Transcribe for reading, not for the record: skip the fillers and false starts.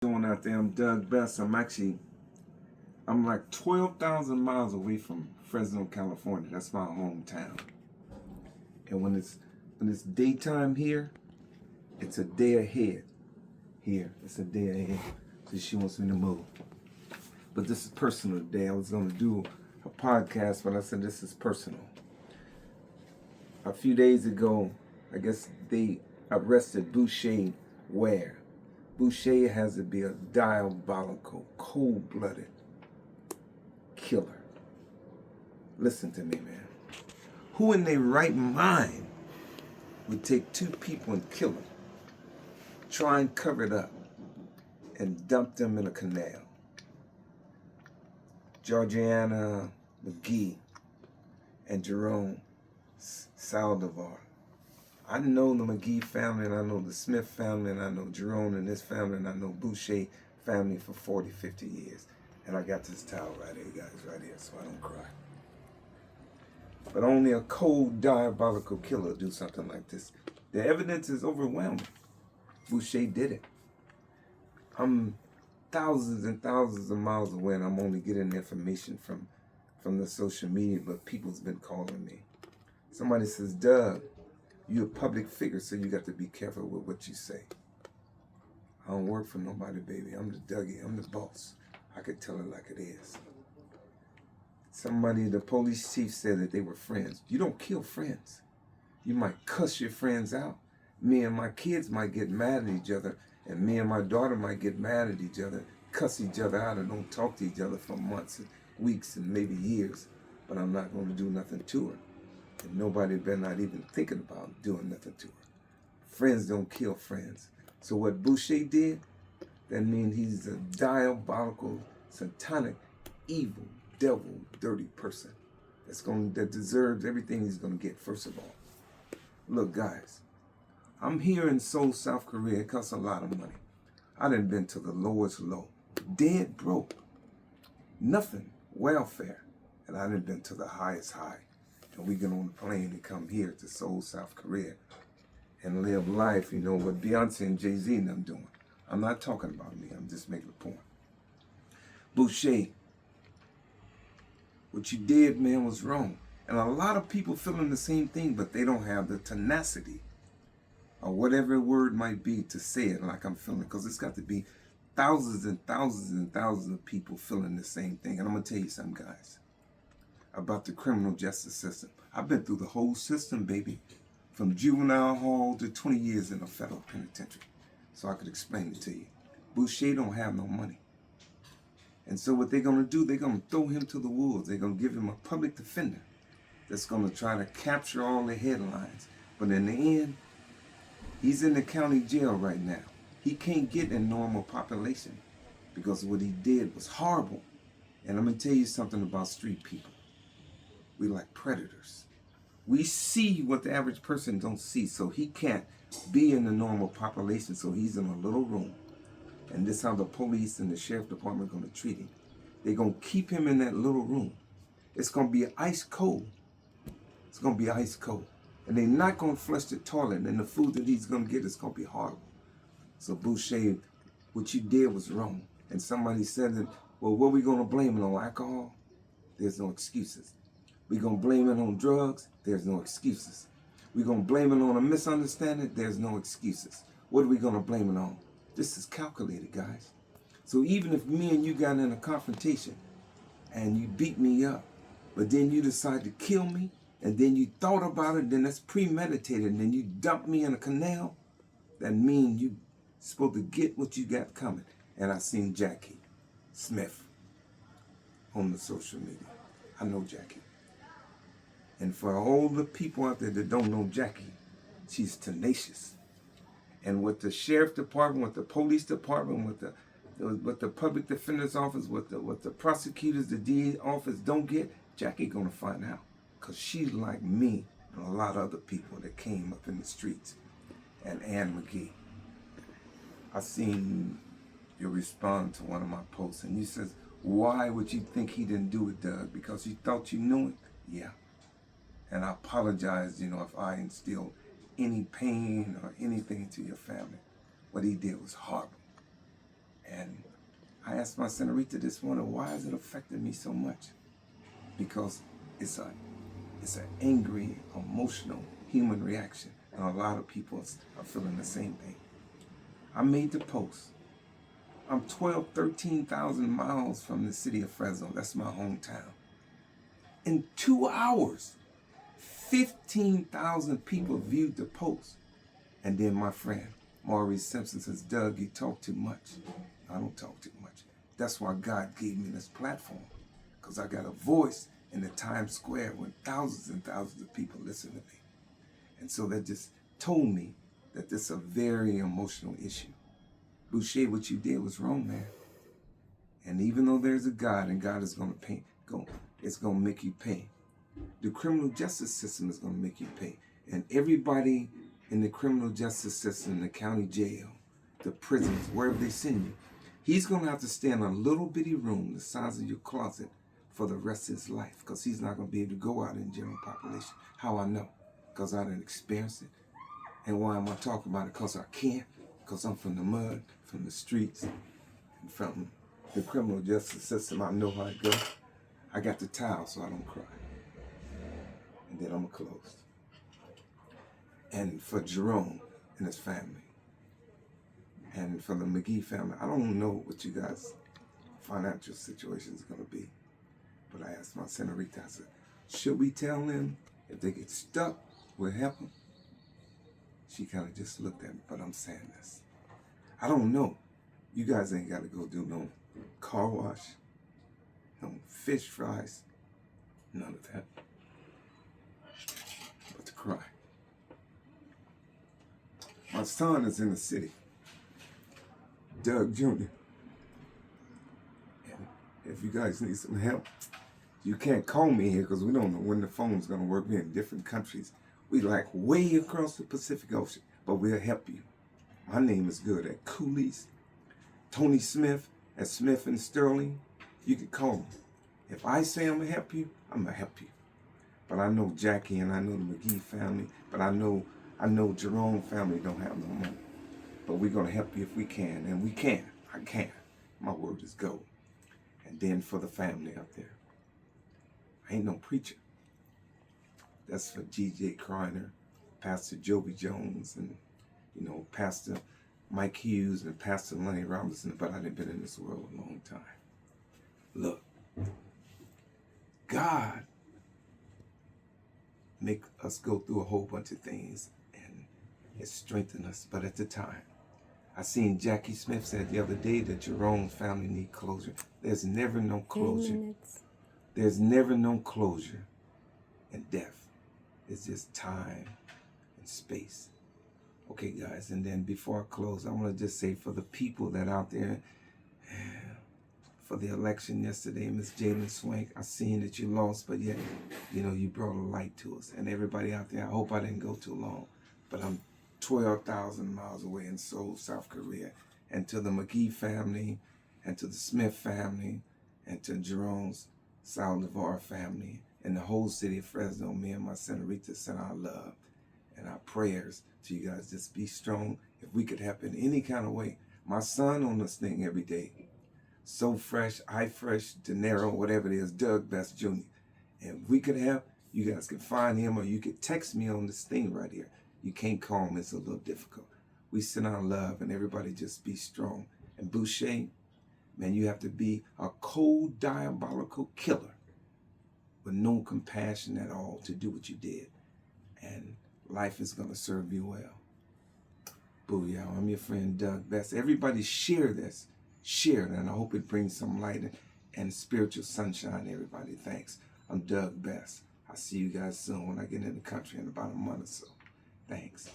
Doing out there? I'm Doug Best. I'm like 12,000 miles away from Fresno, California. That's my hometown. And when it's daytime here, it's a day ahead. Here, it's a day ahead. So she wants me to move. But this is personal today. I was gonna do a podcast, but I said this is personal. A few days ago, I guess they arrested Boshay Ware. Boshay has to be a diabolical, cold-blooded killer. Listen to me, man. Who in their right mind would take two people and kill them, try and cover it up, and dump them in a canal? Georgiana, McGhee, and Jerome, Saldivar. I know the McGhee family, and I know the Smith family, and I know Jerome and his family, and I know Boshay family for 40, 50 years. And I got this towel right here, guys, right here, so I don't cry. But only a cold, diabolical killer do something like this. The evidence is overwhelming. Boshay did it. I'm thousands and thousands of miles away, and I'm only getting information from the social media, but people's been calling me. Somebody says, Doug, you're a public figure, so you got to be careful with what you say. I don't work for nobody, baby. I'm the Dougie. I'm the boss. I could tell it like it is. The police chief said that they were friends. You don't kill friends. You might cuss your friends out. Me and my kids might get mad at each other, and me and my daughter might get mad at each other, cuss each other out, and don't talk to each other for months and weeks and maybe years. But I'm not going to do nothing to her. And nobody better not even thinking about doing nothing to her. Friends don't kill friends. So what Boshay did, that means he's a diabolical, satanic, evil, devil, dirty person that deserves everything he's gonna get, first of all. Look, guys, I'm here in Seoul, South Korea. It costs a lot of money. I done been to the lowest low, dead broke, nothing, welfare, and I done been to the highest high. And we get on the plane and come here to Seoul, South Korea, and live life, what Beyonce and Jay-Z and them doing. I'm not talking about me. I'm just making a point. Boshay, what you did, man, was wrong. And a lot of people feeling the same thing, but they don't have the tenacity, or whatever word might be, to say it like I'm feeling, because it's got to be thousands and thousands and thousands of people feeling the same thing. And I'm going to tell you something, guys, about the criminal justice system. I've been through the whole system, baby, from juvenile hall to 20 years in a federal penitentiary, so I could explain it to you. Boshay don't have no money. And so what they're going to do, they're going to throw him to the wolves. They're going to give him a public defender that's going to try to capture all the headlines. But in the end, he's in the county jail right now. He can't get in normal population because what he did was horrible. And I'm going to tell you something about street people. We like predators. We see what the average person don't see, so he can't be in the normal population, so he's in a little room. And this is how the police and the sheriff department are going to treat him. They're going to keep him in that little room. It's going to be ice cold. It's going to be ice cold. And they're not going to flush the toilet, and the food that he's going to get is going to be horrible. So Boshay, what you did was wrong. And somebody said that, well, what are we going to blame it on? Alcohol? There's no excuses. We're going to blame it on drugs? There's no excuses. We're going to blame it on a misunderstanding? There's no excuses. What are we going to blame it on? This is calculated, guys. So even if me and you got in a confrontation and you beat me up, but then you decide to kill me, and then you thought about it, then that's premeditated, and then you dump me in a canal, that means you supposed to get what you got coming. And I seen Jackie Smith on the social media. I know Jackie. And for all the people out there that don't know Jackie, she's tenacious. And with the sheriff department, with the police department, with the public defender's office, with the prosecutors, the DA office don't get, Jackie gonna find out. Because she's like me and a lot of other people that came up in the streets. And McGhee, I seen you respond to one of my posts, and you says, why would you think he didn't do it, Doug? Because you thought you knew it? Yeah. And I apologize, if I instilled any pain or anything to your family. What he did was horrible. And I asked my senorita this morning, why is it affecting me so much? Because it's an angry, emotional human reaction. And a lot of people are feeling the same thing. I made the post. I'm 13,000 miles from the city of Fresno. That's my hometown. In 2 hours, 15,000 people viewed the post. And then my friend, Maurice Simpson, says, Doug, you talk too much. I don't talk too much. That's why God gave me this platform. Because I got a voice in the Times Square when thousands and thousands of people listen to me. And so that just told me that this is a very emotional issue. Boshay, what you did was wrong, man. And even though there's a God and God is going to pay, it's going to make you pay. The criminal justice system is going to make you pay. And everybody in the criminal justice system, the county jail, the prisons, wherever they send you, he's going to have to stay in a little bitty room the size of your closet for the rest of his life, because he's not going to be able to go out in the general population. How I know? Because I didn't experience it. And why am I talking about it? Because I can't. Because I'm from the mud, from the streets, and from the criminal justice system. I know how it goes. I got the towel so I don't cry. And then I'm closed. And for Jerome and his family, and for the McGhee family, I don't know what you guys' financial situation is going to be. But I asked my senorita, I said, should we tell them if they get stuck, we'll help them? She kind of just looked at me, but I'm saying this. I don't know. You guys ain't got to go do no car wash, no fish fries, none of that. But to cry. My son is in the city, Doug Jr. And if you guys need some help, you can't call me here because we don't know when the phone's going to work. We're in different countries. We like way across the Pacific Ocean, but we'll help you. My name is good at Cooley's, Tony Smith at Smith and Sterling. You can call me. If I say I'm going to help you, I'm going to help you. But I know Jackie and I know the McGhee family, but I know Jerome family don't have no money. But we're going to help you if we can, and we can. I can. My word is go. And then for the family out there, I ain't no preacher. That's for G.J. Kreiner, Pastor Joby Jones, and Pastor Mike Hughes and Pastor Lenny Robinson, but I done been in this world a long time. Look, God make us go through a whole bunch of things, and it strengthened us. But at the time, I seen Jackie Smith said the other day that Jerome's family need closure. There's never no closure. There's never no closure in death. It's just time and space. Okay, guys, and then before I close, I want to just say for the people that out there, for the election yesterday, Miss Jalen Swank, I seen that you lost, but yet, you brought a light to us. And everybody out there, I hope I didn't go too long, but I'm 12,000 miles away in Seoul, South Korea. And to the McGhee family, and to the Smith family, and to Jerome's Saldivar family, and the whole city of Fresno, me and my senorita send our love and our prayers to you guys. Just be strong. If we could help in any kind of way. My son on this thing every day. So Fresh, I Fresh, De Niro, whatever it is, Doug Best Jr. And if we could help, you guys can find him, or you could text me on this thing right here. You can't call him, it's a little difficult. We send our love, and everybody just be strong. And Boshay, man, you have to be a cold, diabolical killer with no compassion at all to do what you did. And life is going to serve you well. Booyah, I'm your friend Doug Best. Everybody share this. Share it, and I hope it brings some light and spiritual sunshine to everybody. Thanks. I'm Doug Best. I'll see you guys soon when I get in the country in about a month or so. Thanks.